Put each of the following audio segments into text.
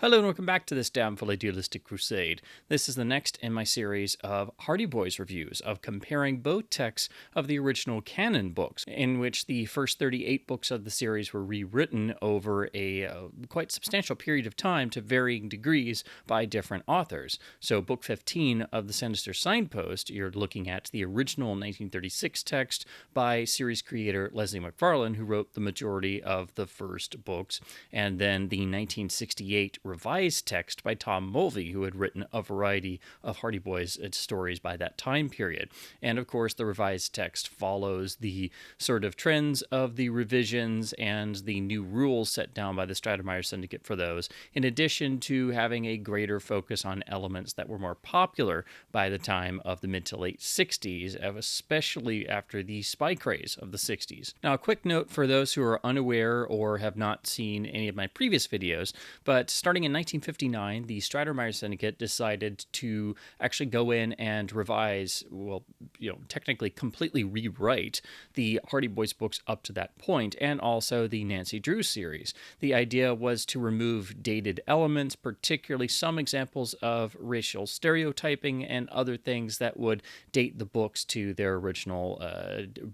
Hello and welcome back to this damn full idealistic crusade. This is the next in my series of Hardy Boys reviews of comparing both texts of the original canon books, in which the first 38 books of the series were rewritten over a quite substantial period of time to varying degrees by different authors. So book 15 of the Sinister Signpost, you're looking at the original 1936 text by series creator Leslie McFarlane, who wrote the majority of the first books, and then the 1968 revised text by Tom Mulvey, who had written a variety of Hardy Boys stories by that time period. And of course, the revised text follows the sort of trends of the revisions and the new rules set down by the Stratemeyer Syndicate for those, in addition to having a greater focus on elements that were more popular by the time of the mid to late 60s, especially after the spy craze of the 60s. Now, a quick note for those who are unaware or have not seen any of my previous videos, but starting in 1959, the Stratemeyer Syndicate decided to actually go in and revise, technically completely rewrite the Hardy Boys books up to that point, and also the Nancy Drew series. The idea was to remove dated elements, particularly some examples of racial stereotyping and other things that would date the books to their original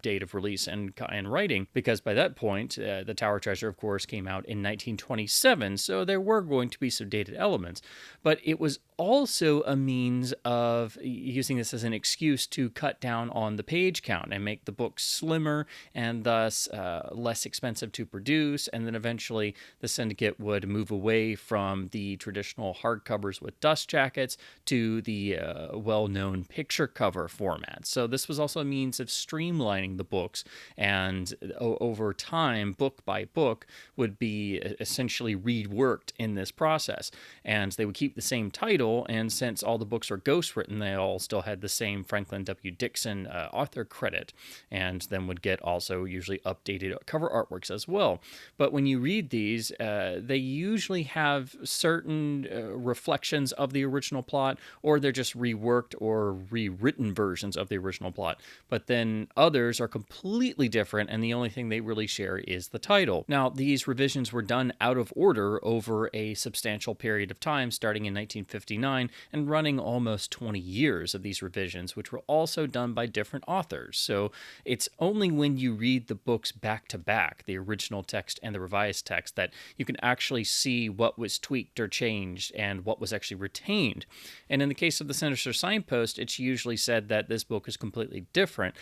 date of release and writing, because by that point, the Tower Treasure, of course, came out in 1927, so there were going to be some dated elements. But it was also a means of using this as an excuse to cut down on the page count and make the book slimmer and thus less expensive to produce. And then eventually the syndicate would move away from the traditional hardcovers with dust jackets to the well-known picture cover format. So this was also a means of streamlining the books, and over time, book by book, would be essentially reworked in this process. And they would keep the same title, and since all the books were ghostwritten, they all still had the same Franklin W. Dixon author credit, and then would get also usually updated cover artworks as well. But when you read these, they usually have certain reflections of the original plot, or they're just reworked or rewritten versions of the original plot. But then others are completely different, and the only thing they really share is the title. Now, these revisions were done out of order over a substantial period of time, starting in 1959 and running almost 20 years of these revisions, which were also done by different authors. So it's only when you read the books back to back, the original text and the revised text, that you can actually see what was tweaked or changed and what was actually retained. And in the case of the Sinister Signpost, it's usually said that this book is completely different.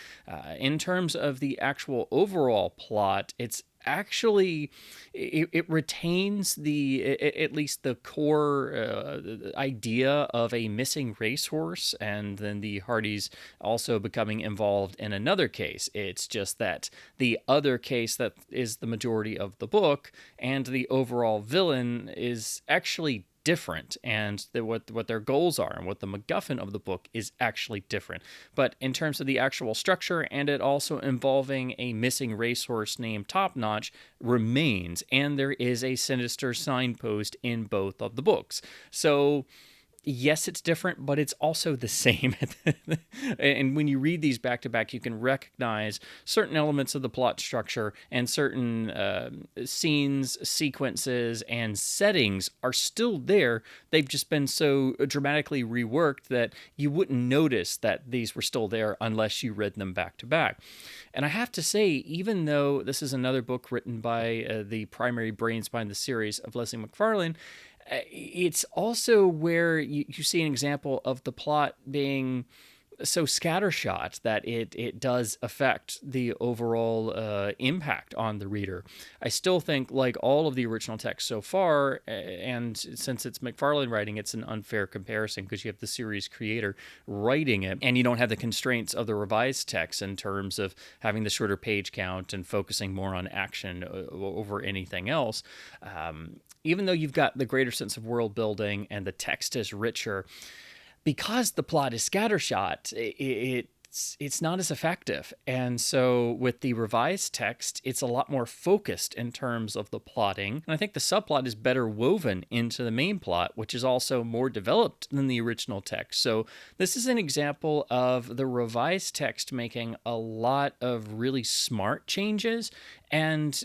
In terms of the actual overall plot, it's actually, it retains at least the core idea of a missing racehorse, and then the Hardys also becoming involved in another case. It's just that the other case that is the majority of the book and the overall villain is actually different, and what their goals are and what the MacGuffin of the book is actually different. But in terms of the actual structure, and it also involving a missing racehorse named Top Notch, remains, and there is a Sinister Signpost in both of the books. So yes, it's different, but it's also the same. And when you read these back to back, you can recognize certain elements of the plot structure, and certain scenes, sequences, and settings are still there. They've just been so dramatically reworked that you wouldn't notice that these were still there unless you read them back to back. And I have to say, even though this is another book written by the primary brains behind the series of Leslie McFarlane, it's also where you see an example of the plot being so scattershot that it does affect the overall impact on the reader. I still think, like all of the original text so far, and since it's McFarlane writing, it's an unfair comparison because you have the series creator writing it, and you don't have the constraints of the revised text in terms of having the shorter page count and focusing more on action over anything else. Even though you've got the greater sense of world building and the text is richer, because the plot is scattershot, it's not as effective. And so with the revised text, it's a lot more focused in terms of the plotting. And I think the subplot is better woven into the main plot, which is also more developed than the original text. So this is an example of the revised text making a lot of really smart changes And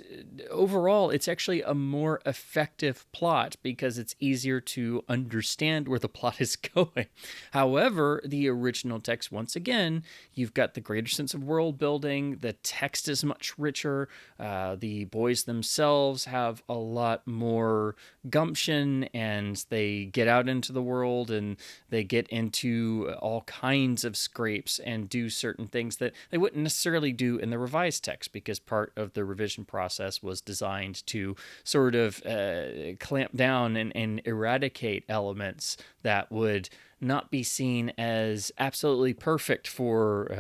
overall, it's actually a more effective plot because it's easier to understand where the plot is going. However, the original text, once again, you've got the greater sense of world building. The text is much richer. The boys themselves have a lot more gumption, and they get out into the world and they get into all kinds of scrapes and do certain things that they wouldn't necessarily do in the revised text, because part of the revision process was designed to sort of clamp down and eradicate elements that would not be seen as absolutely perfect for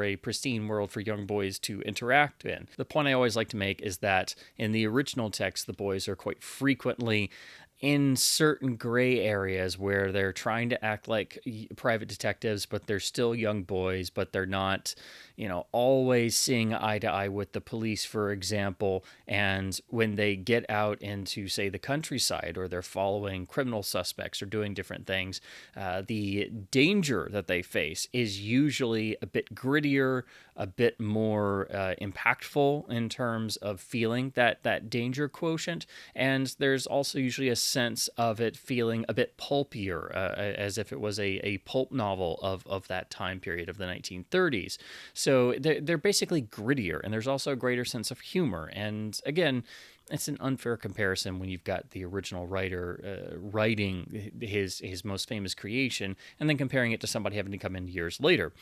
a pristine world for young boys to interact in. The point I always like to make is that in the original text, the boys are quite frequently in certain gray areas where they're trying to act like private detectives, but they're still young boys, but they're not, always seeing eye to eye with the police, for example. And when they get out into, say, the countryside, or they're following criminal suspects or doing different things, the danger that they face is usually a bit grittier, a bit more impactful in terms of feeling that danger quotient. And there's also usually a sense of it feeling a bit pulpier, as if it was a pulp novel of that time period of the 1930s. So they're basically grittier, and there's also a greater sense of humor. And again, it's an unfair comparison when you've got the original writer writing his most famous creation and then comparing it to somebody having to come in years later.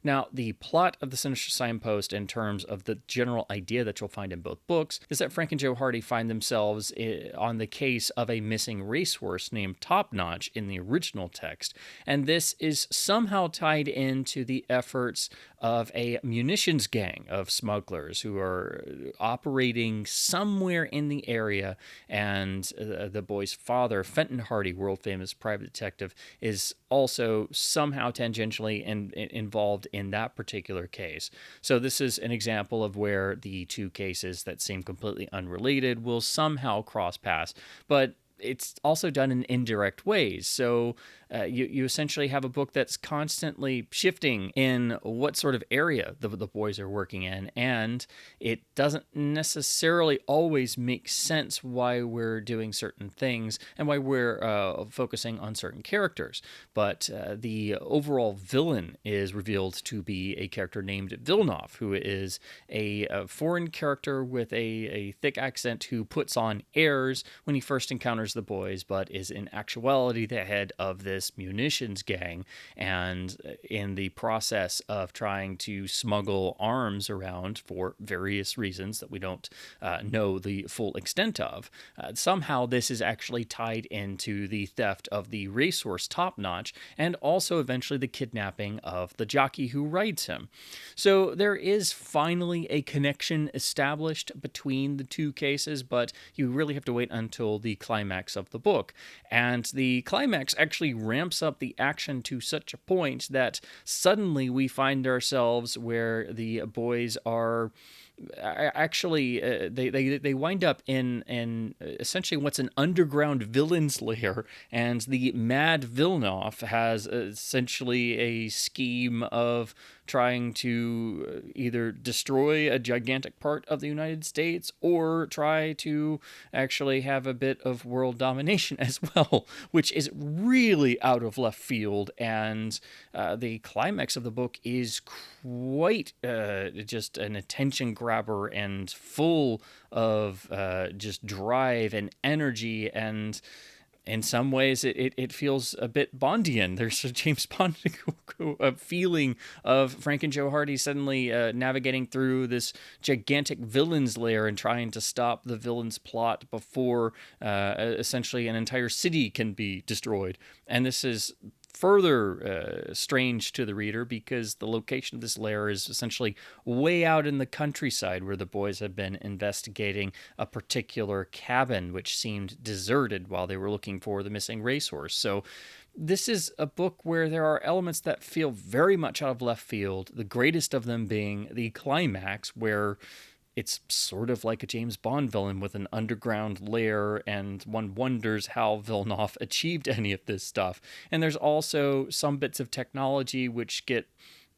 Now, the plot of the Sinister Signpost, in terms of the general idea that you'll find in both books, is that Frank and Joe Hardy find themselves on the case of a missing racehorse named Top Notch in the original text, and this is somehow tied into the efforts of a munitions gang of smugglers who are operating somewhere in the area, and the boy's father, Fenton Hardy, world famous private detective, is also somehow tangentially involved in that particular case. So this is an example of where the two cases that seem completely unrelated will somehow cross paths, but it's also done in indirect ways. So you essentially have a book that's constantly shifting in what sort of area the boys are working in, and it doesn't necessarily always make sense why we're doing certain things and why we're focusing on certain characters. But the overall villain is revealed to be a character named Villeneuve, who is a foreign character with a thick accent who puts on airs when he first encounters the boys, but is in actuality the head of this munitions gang, and in the process of trying to smuggle arms around for various reasons that we don't know the full extent of, somehow this is actually tied into the theft of the racehorse Top Notch, and also eventually the kidnapping of the jockey who rides him. So there is finally a connection established between the two cases, but you really have to wait until the climax of the book. And the climax actually ramps up the action to such a point that suddenly we find ourselves where the boys are actually they wind up in essentially what's an underground villain's lair, and the mad Villeneuve has essentially a scheme of trying to either destroy a gigantic part of the United States or try to actually have a bit of world domination as well, which is really out of left field. And the climax of the book is quite just an attention grabber and full of just drive and energy, and in some ways it feels a bit Bondian. There's a James Bond feeling of Frank and Joe Hardy suddenly navigating through this gigantic villain's lair and trying to stop the villain's plot before essentially an entire city can be destroyed. And this is further strange to the reader because the location of this lair is essentially way out in the countryside, where the boys have been investigating a particular cabin which seemed deserted while they were looking for the missing racehorse. So this is a book where there are elements that feel very much out of left field, the greatest of them being the climax, where it's sort of like a James Bond villain with an underground lair, and one wonders how Villeneuve achieved any of this stuff. And there's also some bits of technology which get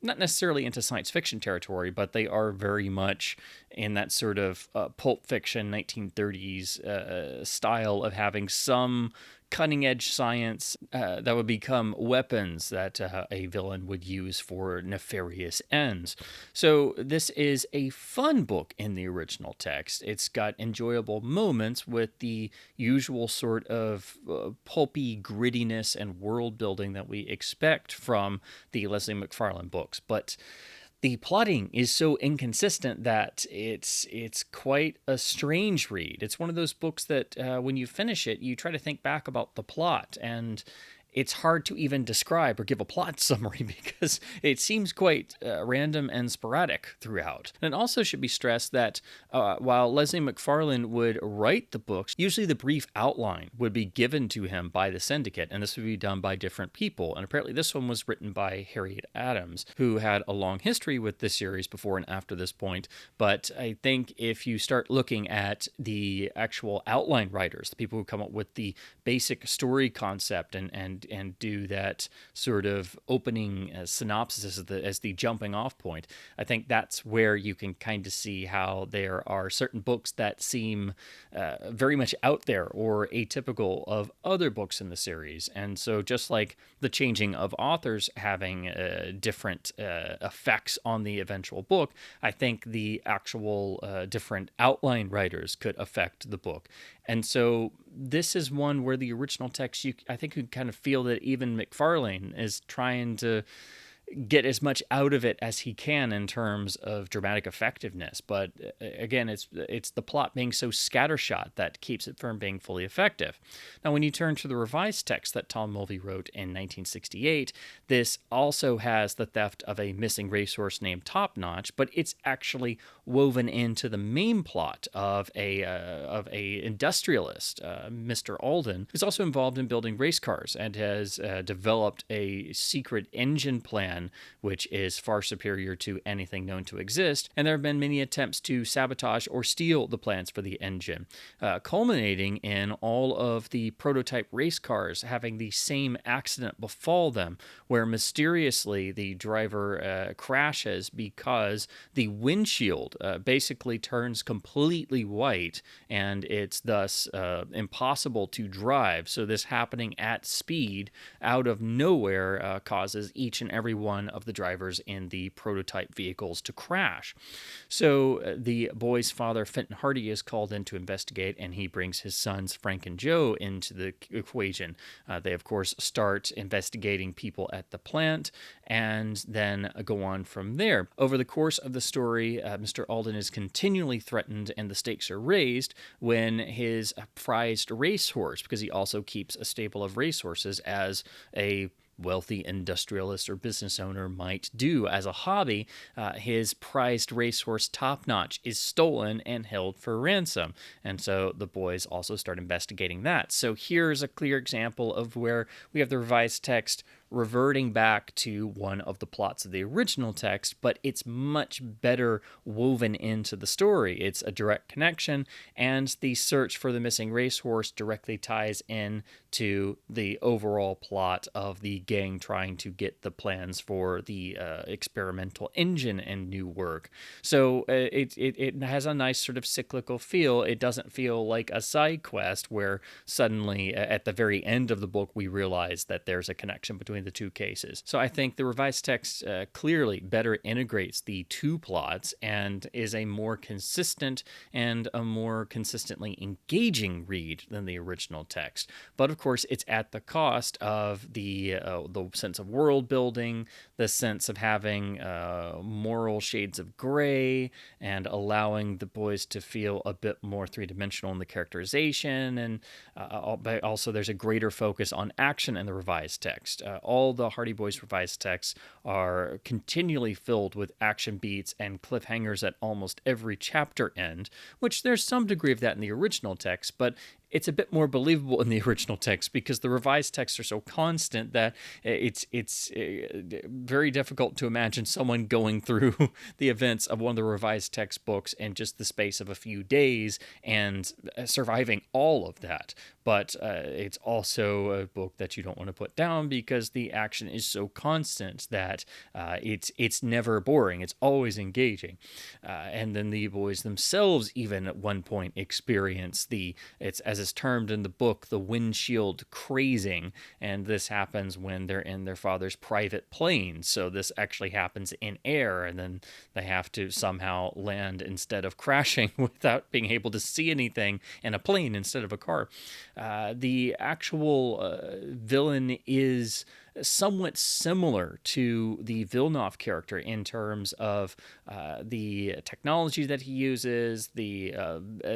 not necessarily into science fiction territory, but they are very much in that sort of Pulp Fiction 1930s style of having some cutting edge science that would become weapons that a villain would use for nefarious ends. So, this is a fun book in the original text. It's got enjoyable moments with the usual sort of pulpy grittiness and world building that we expect from the Leslie McFarlane books. But the plotting is so inconsistent that it's quite a strange read. It's one of those books that when you finish it, you try to think back about the plot, and it's hard to even describe or give a plot summary because it seems quite random and sporadic throughout. And it also should be stressed that while Leslie McFarlane would write the books, usually the brief outline would be given to him by the syndicate, and this would be done by different people. And apparently this one was written by Harriet Adams, who had a long history with this series before and after this point. But I think if you start looking at the actual outline writers, the people who come up with the basic story concept and do that sort of opening synopsis as the jumping off point, I think that's where you can kind of see how there are certain books that seem very much out there or atypical of other books in the series. And so just like the changing of authors having different effects on the eventual book, I think the actual different outline writers could affect the book. And so this is one where the original text, I think you kind of feel that even McFarlane is trying to get as much out of it as he can in terms of dramatic effectiveness. But again, it's the plot being so scattershot that keeps it from being fully effective. Now, when you turn to the revised text that Tom Mulvey wrote in 1968, this also has the theft of a missing racehorse named Top Notch, but it's actually woven into the main plot of a industrialist, Mr. Alden, who's also involved in building race cars and has developed a secret engine plan which is far superior to anything known to exist, and there have been many attempts to sabotage or steal the plans for the engine, culminating in all of the prototype race cars having the same accident befall them, where mysteriously the driver crashes because the windshield basically turns completely white, and it's thus impossible to drive. So this happening at speed out of nowhere causes each and every one of the drivers in the prototype vehicles to crash. So the boy's father, Fenton Hardy, is called in to investigate, and he brings his sons, Frank and Joe, into the equation. They, of course, start investigating people at the plant and then go on from there. Over the course of the story, Mr. Alden is continually threatened, and the stakes are raised when his prized racehorse, because he also keeps a stable of racehorses as a wealthy industrialist or business owner might do as a hobby, his prized racehorse Top Notch is stolen and held for ransom. And so the boys also start investigating that. So here's a clear example of where we have the revised text reverting back to one of the plots of the original text, but it's much better woven into the story. It's a direct connection, and the search for the missing racehorse directly ties in to the overall plot of the gang trying to get the plans for the experimental engine and new work. So it has a nice sort of cyclical feel. It doesn't feel like a side quest where suddenly at the very end of the book we realize that there's a connection between the two cases. So I think the revised text clearly better integrates the two plots and is a more consistent and a more consistently engaging read than the original text. But of course, it's at the cost of the sense of world building, the sense of having moral shades of gray, and allowing the boys to feel a bit more three-dimensional in the characterization. And but also there's a greater focus on action in the revised text. All the Hardy Boys revised texts are continually filled with action beats and cliffhangers at almost every chapter end, which there's some degree of that in the original text, but it's a bit more believable in the original text because the revised texts are so constant that it's very difficult to imagine someone going through the events of one of the revised textbooks in just the space of a few days and surviving all of that. But it's also a book that you don't want to put down because the action is so constant that it's never boring. It's always engaging. And then the boys themselves, even at one point, experience it's as it's termed in the book, the windshield crazing. And this happens when they're in their father's private plane. So this actually happens in air, and then they have to somehow land instead of crashing without being able to see anything in a plane instead of a car. The actual villain is somewhat similar to the Villeneuve character in terms of the technology that he uses, the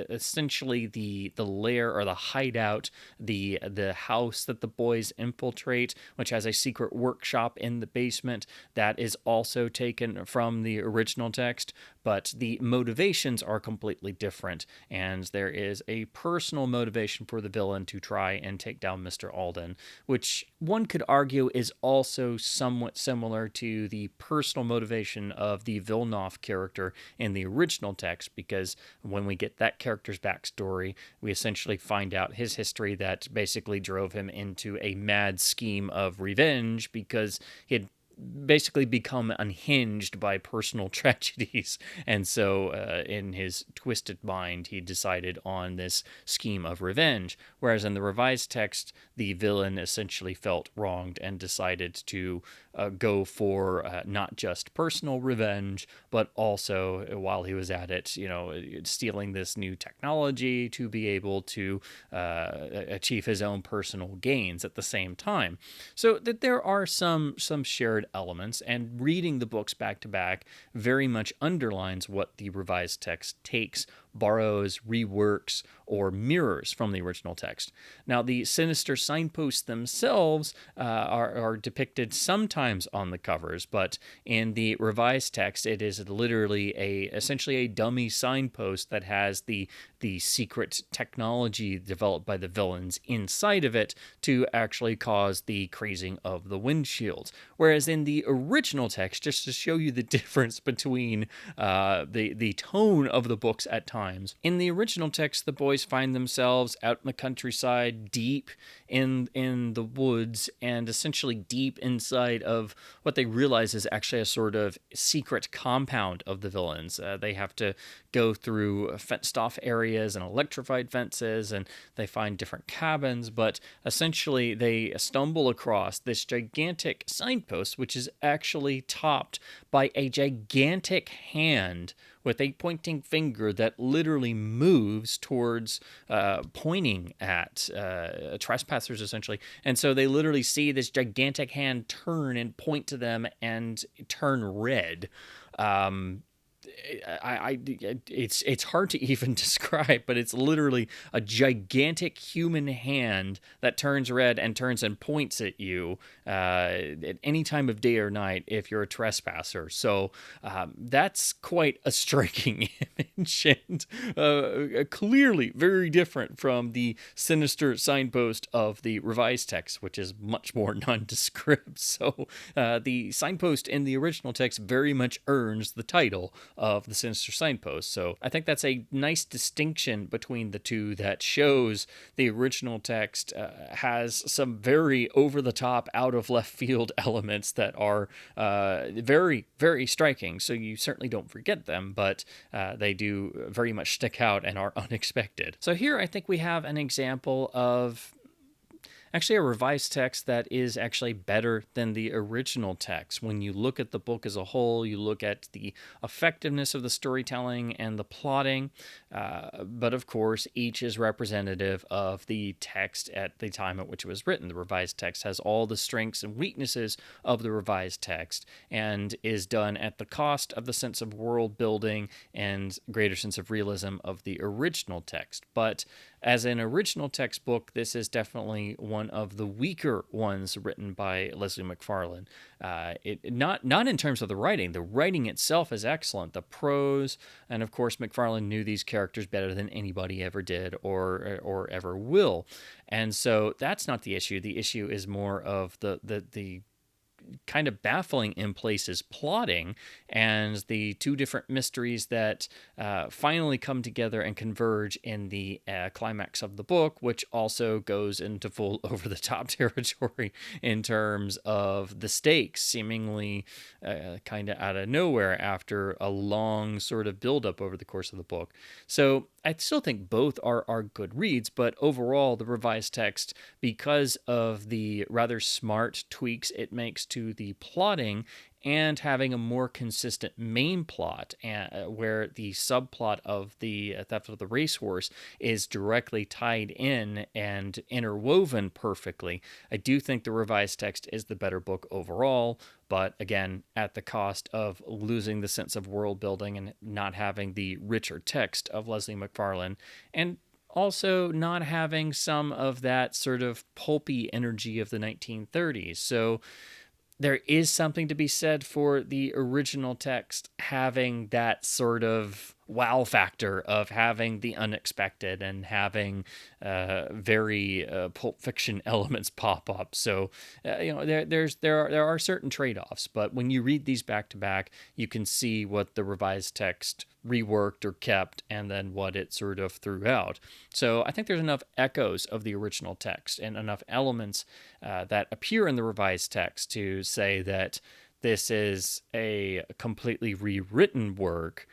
essentially the lair or the hideout, the house that the boys infiltrate, which has a secret workshop in the basement that is also taken from the original text, but the motivations are completely different, and there is a personal motivation for the villain to try and take down Mr. Alden, which one could argue is also somewhat similar to the personal motivation of the Villeneuve character in the original text, because when we get that character's backstory, we essentially find out his history that basically drove him into a mad scheme of revenge because he had basically become unhinged by personal tragedies. And so in his twisted mind, he decided on this scheme of revenge. Whereas in the revised text, the villain essentially felt wronged and decided to go for not just personal revenge, but also, while he was at it, stealing this new technology to be able to achieve his own personal gains at the same time. So that there are some shared elements, and reading the books back to back very much underlines what the revised text takes, borrows, reworks, or mirrors from the original text. Now, the Sinister Signposts themselves are depicted sometimes on the covers, but in the revised text, it is literally essentially a dummy signpost that has the secret technology developed by the villains inside of it to actually cause the crazing of the windshields. Whereas in the original text, just to show you the difference between the tone of the books at times, in the original text, the boys find themselves out in the countryside, deep in the woods, and essentially deep inside of what they realize is actually a sort of secret compound of the villains. They have to go through fenced off areas and electrified fences, and they find different cabins, but essentially they stumble across this gigantic signpost, which is actually topped by a gigantic hand with a pointing finger that literally moves towards pointing at trespassers, essentially. And so they literally see this gigantic hand turn and point to them and turn red. It's hard to even describe, but it's literally a gigantic human hand that turns red and turns and points at you at any time of day or night if you're a trespasser. So that's quite a striking image, and clearly very different from the Sinister Signpost of the revised text, which is much more nondescript. So the signpost in the original text very much earns the title of the Sinister Signpost. So I think that's a nice distinction between the two that shows the original text has some very over-the-top, out-of-left-field elements that are very, very striking. So you certainly don't forget them, but they do very much stick out and are unexpected. So here I think we have an example of actually a revised text that is actually better than the original text. When you look at the book as a whole, you look at the effectiveness of the storytelling and the plotting, but of course, each is representative of the text at the time at which it was written. The revised text has all the strengths and weaknesses of the revised text and is done at the cost of the sense of world building and greater sense of realism of the original text. But as an original textbook, this is definitely one one of the weaker ones written by Leslie McFarlane. Not in terms of the writing. The writing itself is excellent. The prose, and of course, McFarlane knew these characters better than anybody ever did or ever will. And so that's not the issue. The issue is more of the kind of baffling in places plotting and the two different mysteries that finally come together and converge in the climax of the book, which also goes into full over the top territory in terms of the stakes, seemingly kind of out of nowhere after a long sort of buildup over the course of the book. So I still think both are good reads, but overall, the revised text, because of the rather smart tweaks it makes to the plotting and having a more consistent main plot, where the subplot of the theft of the racehorse is directly tied in and interwoven perfectly, I do think the revised text is the better book overall. But again, at the cost of losing the sense of world building and not having the richer text of Leslie McFarlane, and also not having some of that sort of pulpy energy of the 1930s. So there is something to be said for the original text having that sort of wow factor of having the unexpected and having very Pulp Fiction elements pop up. So there are certain trade-offs, but when you read these back to back, you can see what the revised text reworked or kept, and then what it sort of threw out. So I think there's enough echoes of the original text and enough elements that appear in the revised text to say that this is a completely rewritten work,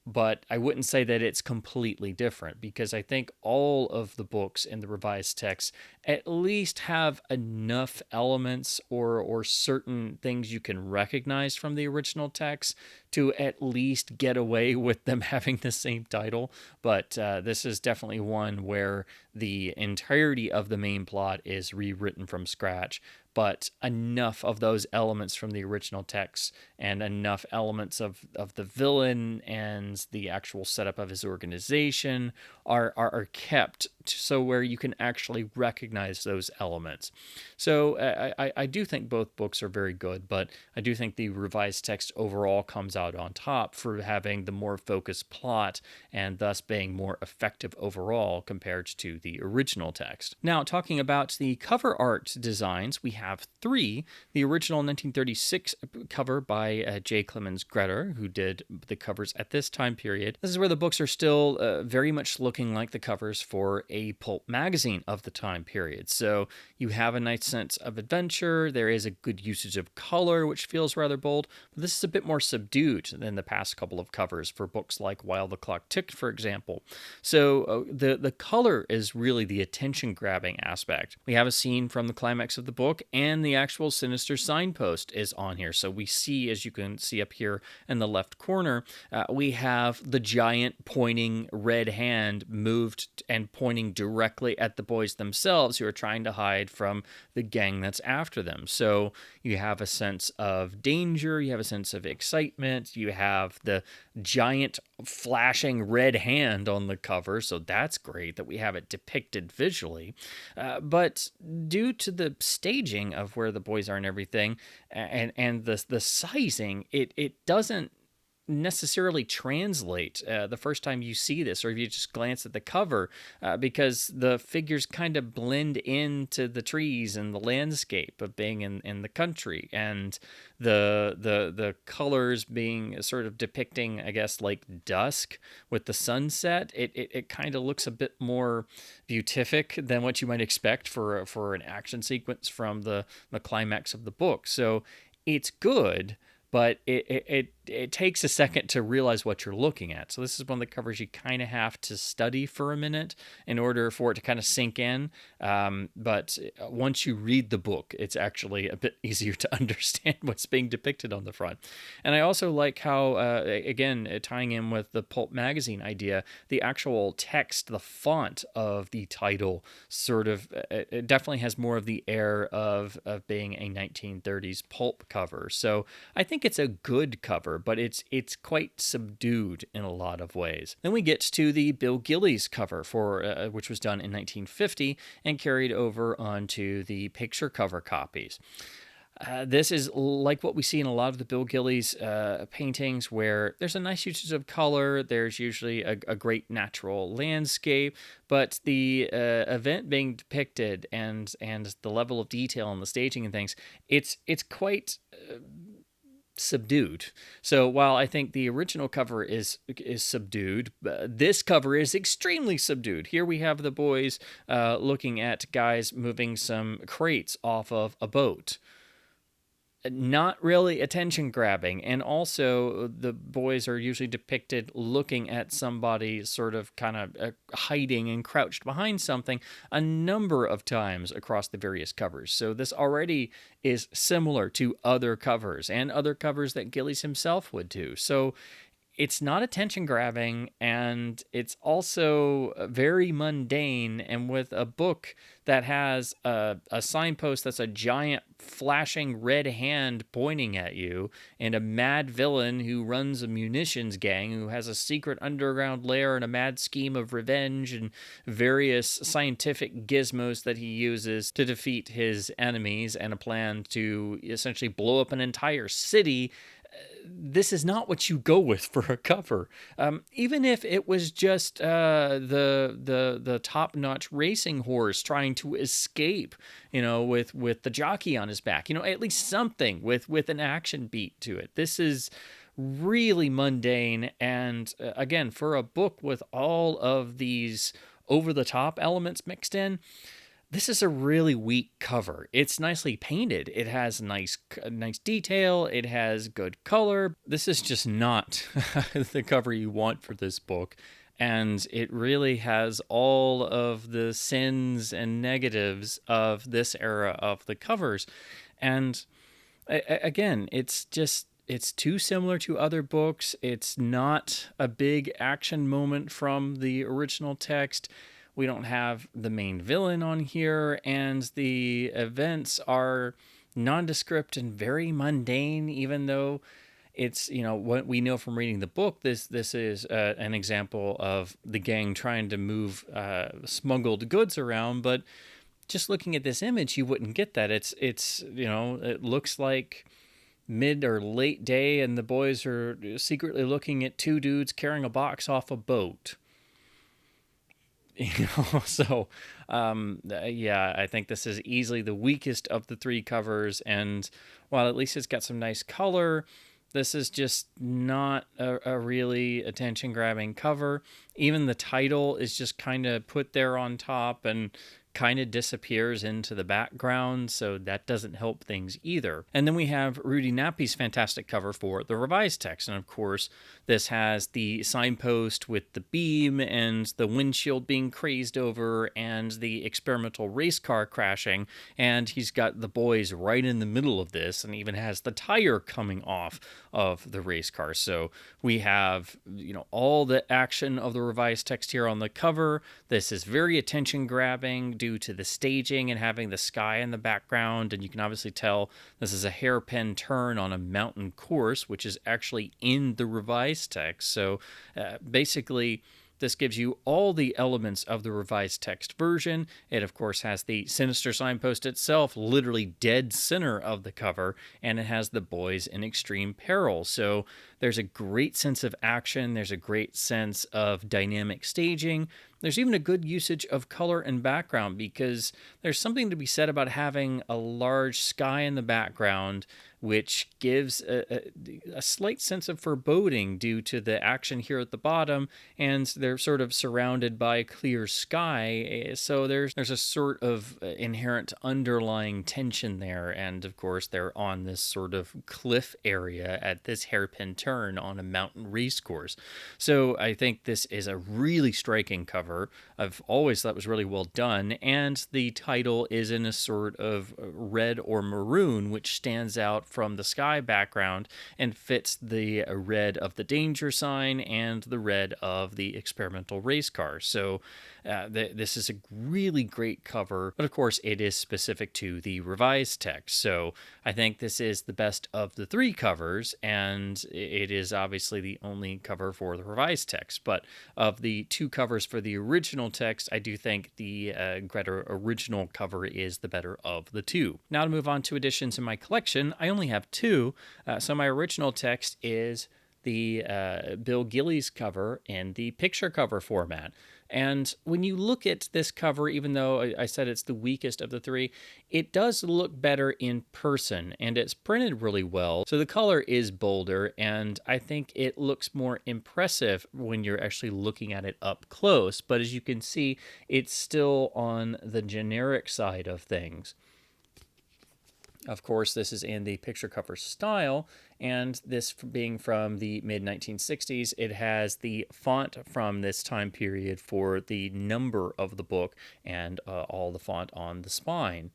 but I wouldn't say that it's completely different, because I think all of the books in the revised text at least have enough elements or certain things you can recognize from the original text to at least get away with them having the same title. But this is definitely one where the entirety of the main plot is rewritten from scratch, but enough of those elements from the original text and enough elements of the villain and the actual setup of his organization are kept so where you can actually recognize those elements. So I do think both books are very good, but I do think the revised text overall comes out on top for having the more focused plot and thus being more effective overall compared to the original text. Now, talking about the cover art designs, we have three. The original 1936 cover by J. Clemens Gretter, who did the covers at this time period. This is where the books are still very much looking like the covers for a pulp magazine of the time period. So you have a nice sense of adventure. There is a good usage of color, which feels rather bold, but this is a bit more subdued than the past couple of covers for books like While the Clock Ticked, for example. So the color is really the attention-grabbing aspect. We have a scene from the climax of the book, and the actual Sinister Signpost is on here. So we see, as you can see up here in the left corner, we have the giant pointing red hand moved and pointing directly at the boys themselves, who are trying to hide from the gang that's after them. So you have a sense of danger, you have a sense of excitement, you have the giant flashing red hand on the cover, so that's great that we have it depicted visually. But due to the staging of where the boys are and everything, and the sizing, it doesn't necessarily translate the first time you see this, or if you just glance at the cover, because the figures kind of blend into the trees and the landscape of being in the country, and the colors being sort of depicting, I guess, like dusk with the sunset. It kind of looks a bit more beatific than what you might expect for an action sequence from the climax of the book. So it's good, but it takes a second to realize what you're looking at. So this is one of the covers you kind of have to study for a minute in order for it to kind of sink in. But once you read the book, it's actually a bit easier to understand what's being depicted on the front. And I also like how, again, tying in with the pulp magazine idea, the actual text, the font of the title sort of, it definitely has more of the air of being a 1930s pulp cover. So I think it's a good cover. cover, but it's quite subdued in a lot of ways. Then we get to the Bill Gillies cover for which was done in 1950 and carried over onto the picture cover copies. This is like what we see in a lot of the Bill Gillies paintings, where there's a nice usage of color. There's usually a great natural landscape, but the event being depicted and the level of detail and the staging and things, it's quite subdued. So while I think the original cover is subdued, this cover is extremely subdued. Here we have the boys looking at guys moving some crates off of a boat. Not really attention grabbing, and also the boys are usually depicted looking at somebody sort of kind of hiding and crouched behind something a number of times across the various covers. So this already is similar to other covers and other covers that Gillies himself would do. So it's not attention grabbing, and it's also very mundane. And with a book that has a signpost that's a giant flashing red hand pointing at you, and a mad villain who runs a munitions gang, who has a secret underground lair and a mad scheme of revenge and various scientific gizmos that he uses to defeat his enemies, and a plan to essentially blow up an entire city, this is not what you go with for a cover. Even if it was just the top-notch racing horse trying to escape, with the jockey on his back, at least something with an action beat to it. This is really mundane, and again, for a book with all of these over-the-top elements mixed in, this is a really weak cover. It's nicely painted. It has nice detail. It has good color. This is just not the cover you want for this book. And it really has all of the sins and negatives of this era of the covers. And again, it's too similar to other books. It's not a big action moment from the original text. We don't have the main villain on here, and the events are nondescript and very mundane, even though it's, what we know from reading the book, this is an example of the gang trying to move smuggled goods around. But just looking at this image, you wouldn't get that. It's it looks like mid or late day, and the boys are secretly looking at two dudes carrying a box off a boat. So I think this is easily the weakest of the three covers, and while at least it's got some nice color, this is just not a really attention-grabbing cover. Even the title is just kind of put there on top and kind of disappears into the background, so that doesn't help things either. And then we have Rudy Nappy's fantastic cover for the revised text, and of course this has the signpost with the beam and the windshield being crazed over and the experimental race car crashing, and he's got the boys right in the middle of this, and even has the tire coming off of the race car. So we have all the action of the revised text here on the cover. This is very attention grabbing due to the staging and having the sky in the background, and you can obviously tell this is a hairpin turn on a mountain course, which is actually in the revised text. So basically this gives you all the elements of the revised text version. It, of course, has the Sinister Signpost itself, literally dead center of the cover, and it has the boys in extreme peril. So there's a great sense of action. There's a great sense of dynamic staging. There's even a good usage of color and background, because there's something to be said about having a large sky in the background, which gives a slight sense of foreboding due to the action here at the bottom, and they're sort of surrounded by clear sky, so there's a sort of inherent underlying tension there, and of course they're on this sort of cliff area at this hairpin turn on a mountain race course. So I think this is a really striking cover. cover. I've always thought was really well done, and the title is in a sort of red or maroon, which stands out from the sky background and fits the red of the danger sign and the red of the experimental race car. So this is a really great cover, but of course it is specific to the revised text. So I think this is the best of the three covers, and it is obviously the only cover for the revised text. But of the two covers for the original text, I do think the Greta original cover is the better of the two. Now to move on to editions in my collection, I only have two. So my original text is the Bill Gillies cover in the picture cover format. And when you look at this cover, even though I said it's the weakest of the three, it does look better in person, and it's printed really well. So the color is bolder, and I think it looks more impressive when you're actually looking at it up close. But as you can see, it's still on the generic side of things. Of course, this is in the picture cover style, and this being from the mid-1960s, it has the font from this time period for the number of the book and all the font on the spine.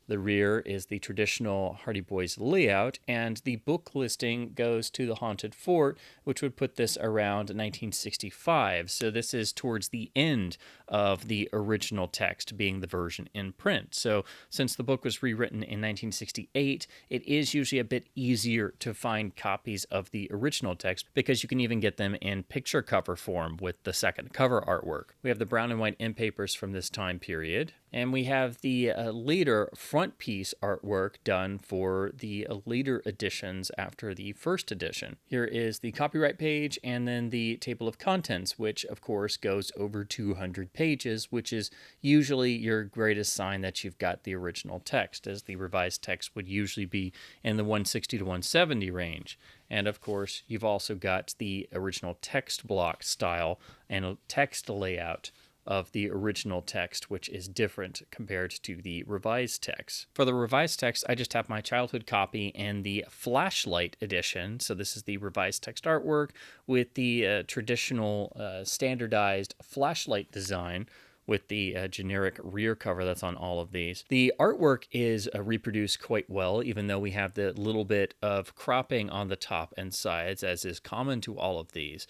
The rear is the traditional Hardy Boys layout, and the book listing goes to the Haunted Fort, which would put this around 1965. So this is towards the end of the original text being the version in print. So since the book was rewritten in 1968, it is usually a bit easier to find copies of the original text because you can even get them in picture cover form with the second cover artwork. We have the brown and white end papers from this time period, and we have the later front piece artwork done for the later editions after the first edition. Here is the copyright page and then the table of contents, which of course goes over 200 pages, which is usually your greatest sign that you've got the original text, as the revised text would usually be in the 160 to 170 range. And of course, you've also got the original text block style and a text layout of the original text, which is different compared to the revised text. For the revised text, I just have my childhood copy and the flashlight edition. So this is the revised text artwork with the traditional standardized flashlight design with the generic rear cover that's on all of these. The artwork is reproduced quite well, even though we have the little bit of cropping on the top and sides, as is common to all of these.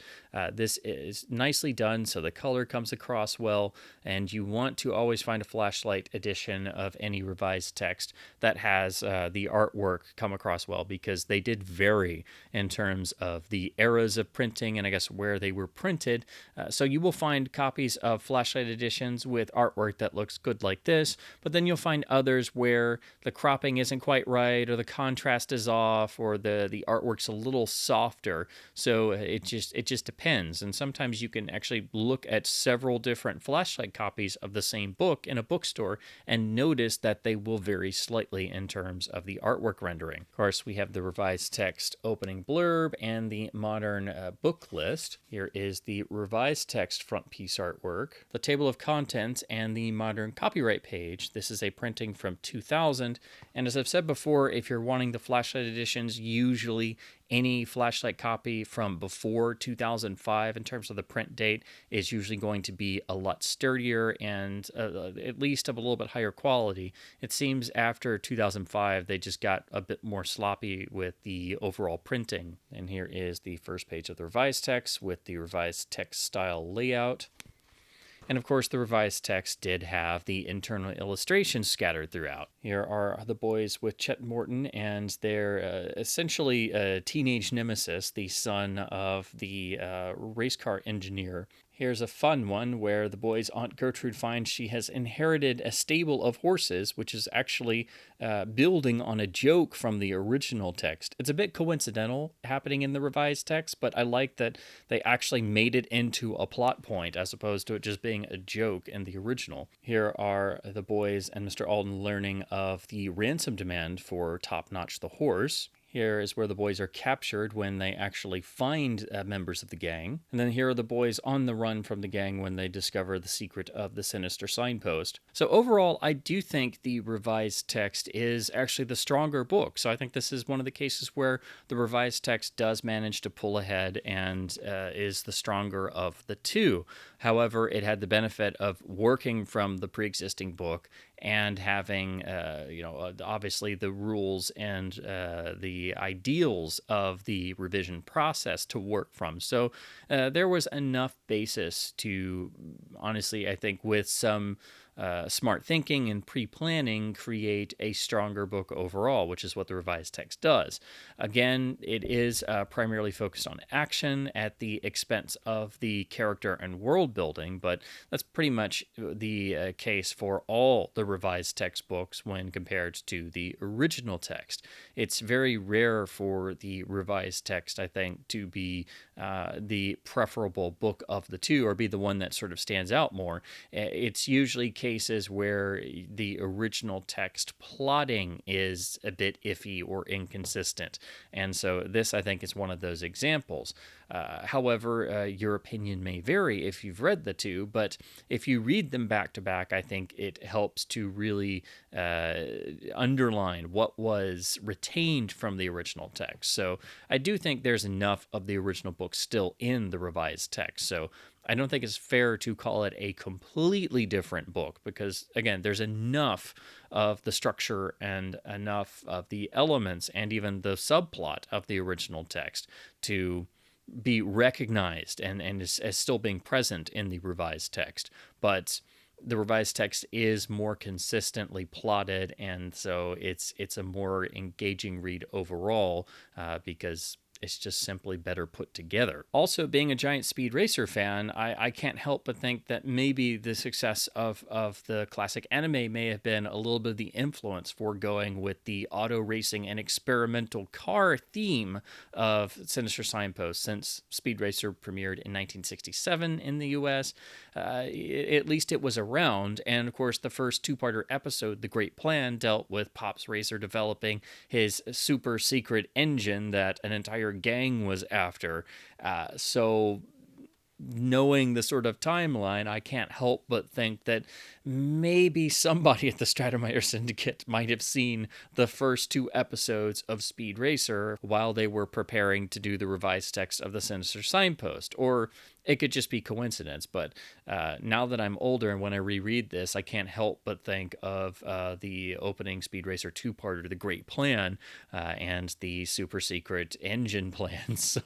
This is nicely done, so the color comes across well, and you want to always find a flashlight edition of any revised text that has the artwork come across well, because they did vary in terms of the eras of printing and I guess where they were printed. So you will find copies of flashlight edition with artwork that looks good like this, but then you'll find others where the cropping isn't quite right, or the contrast is off, or the artwork's a little softer. So it just depends. And sometimes you can actually look at several different flashlight copies of the same book in a bookstore and notice that they will vary slightly in terms of the artwork rendering. Of course, we have the revised text opening blurb and the modern book list. Here is the revised text front piece artwork, the table of contents, and the modern copyright page. This is a printing from 2000, and as I've said before, if you're wanting the flashlight editions, usually any flashlight copy from before 2005 in terms of the print date is usually going to be a lot sturdier and at least of a little bit higher quality. It seems after 2005 they just got a bit more sloppy with the overall printing. And here is the first page of the revised text with the revised text style layout. And of course, the revised text did have the internal illustrations scattered throughout. Here are the boys with Chet Morton and their essentially teenage nemesis, the son of the race car engineer. Here's a fun one where the boy's Aunt Gertrude finds she has inherited a stable of horses, which is actually building on a joke from the original text. It's a bit coincidental happening in the revised text, but I like that they actually made it into a plot point as opposed to it just being a joke in the original. Here are the boys and Mr. Alden learning of the ransom demand for Top Notch the horse. Here is where the boys are captured when they actually find members of the gang. And then here are the boys on the run from the gang when they discover the secret of the Sinister Signpost. So overall, I do think the revised text is actually the stronger book. So I think this is one of the cases where the revised text does manage to pull ahead and is the stronger of the two. However, it had the benefit of working from the pre-existing book and having, obviously the rules and the ideals of the revision process to work from. So there was enough basis to, honestly, I think with some smart thinking and pre-planning, create a stronger book overall, which is what the revised text does. Again, it is primarily focused on action at the expense of the character and world building, but that's pretty much the case for all the revised text books when compared to the original text. It's very rare for the revised text, I think, to be the preferable book of the two, or be the one that sort of stands out more. It's usually cases where the original text plotting is a bit iffy or inconsistent. And so this, I think, is one of those examples. However, your opinion may vary if you've read the two, but if you read them back to back, I think it helps to really underline what was retained from the original text. So I do think there's enough of the original book still in the revised text. So I don't think it's fair to call it a completely different book because, again, there's enough of the structure and enough of the elements and even the subplot of the original text to be recognized and as still being present in the revised text. But the revised text is more consistently plotted, and so it's a more engaging read overall because it's just simply better put together. Also, being a giant Speed Racer fan, I can't help but think that maybe the success of the classic anime may have been a little bit of the influence for going with the auto racing and experimental car theme of Sinister Signpost, since Speed Racer premiered in 1967 in the US. At least it was around, and of course the first two-parter episode, The Great Plan, dealt with Pop's Racer developing his super secret engine that an entire gang was after. So knowing the sort of timeline, I can't help but think that maybe somebody at the Stratemeyer Syndicate might have seen the first two episodes of Speed Racer while they were preparing to do the revised text of the Sinister Signpost. Or it could just be coincidence, but now that I'm older and when I reread this, I can't help but think of the opening Speed Racer two-parter, The Great Plan, and the super secret engine plan. So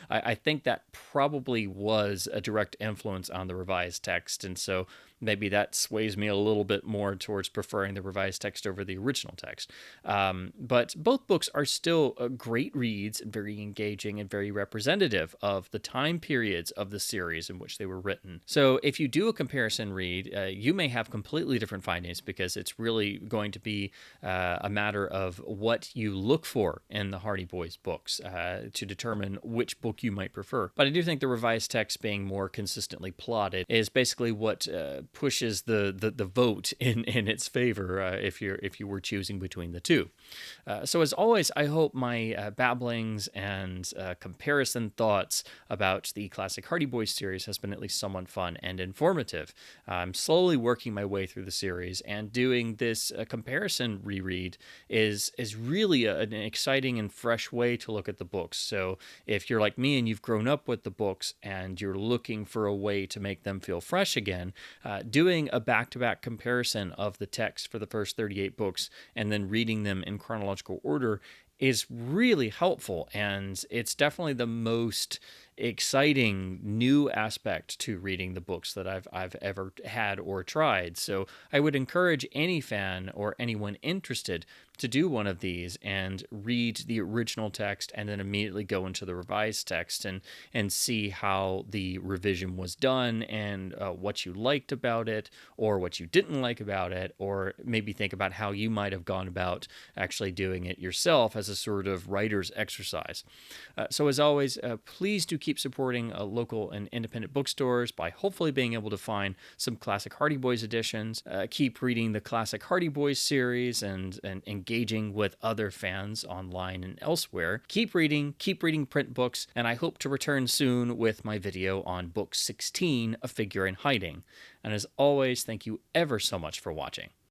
I think that probably was a direct influence on the revised text, and so maybe that sways me a little bit more towards preferring the revised text over the original text. But both books are still great reads, and very engaging and very representative of the time periods of the series in which they were written. So if you do a comparison read, you may have completely different findings because it's really going to be a matter of what you look for in the Hardy Boys books to determine which book you might prefer. But I do think the revised text being more consistently plotted is basically what pushes the vote in its favor if you were choosing between the two. So as always, I hope my babblings and comparison thoughts about the classic Hardy Boys series has been at least somewhat fun and informative. I'm slowly working my way through the series, and doing this comparison reread is really an exciting and fresh way to look at the books. So if you're like me and you've grown up with the books and you're looking for a way to make them feel fresh again, doing a back-to-back comparison of the text for the first 38 books and then reading them in chronological order is really helpful, and it's definitely the most exciting new aspect to reading the books that I've ever had or tried. So I would encourage any fan or anyone interested to do one of these and read the original text and then immediately go into the revised text and see how the revision was done and what you liked about it or what you didn't like about it, or maybe think about how you might have gone about actually doing it yourself as as a sort of writer's exercise. So as always, please do keep supporting local and independent bookstores by hopefully being able to find some classic Hardy Boys editions. Keep reading the classic Hardy Boys series and engaging with other fans online and elsewhere. Keep reading print books, and I hope to return soon with my video on book 16, A Figure in Hiding. And as always, thank you ever so much for watching.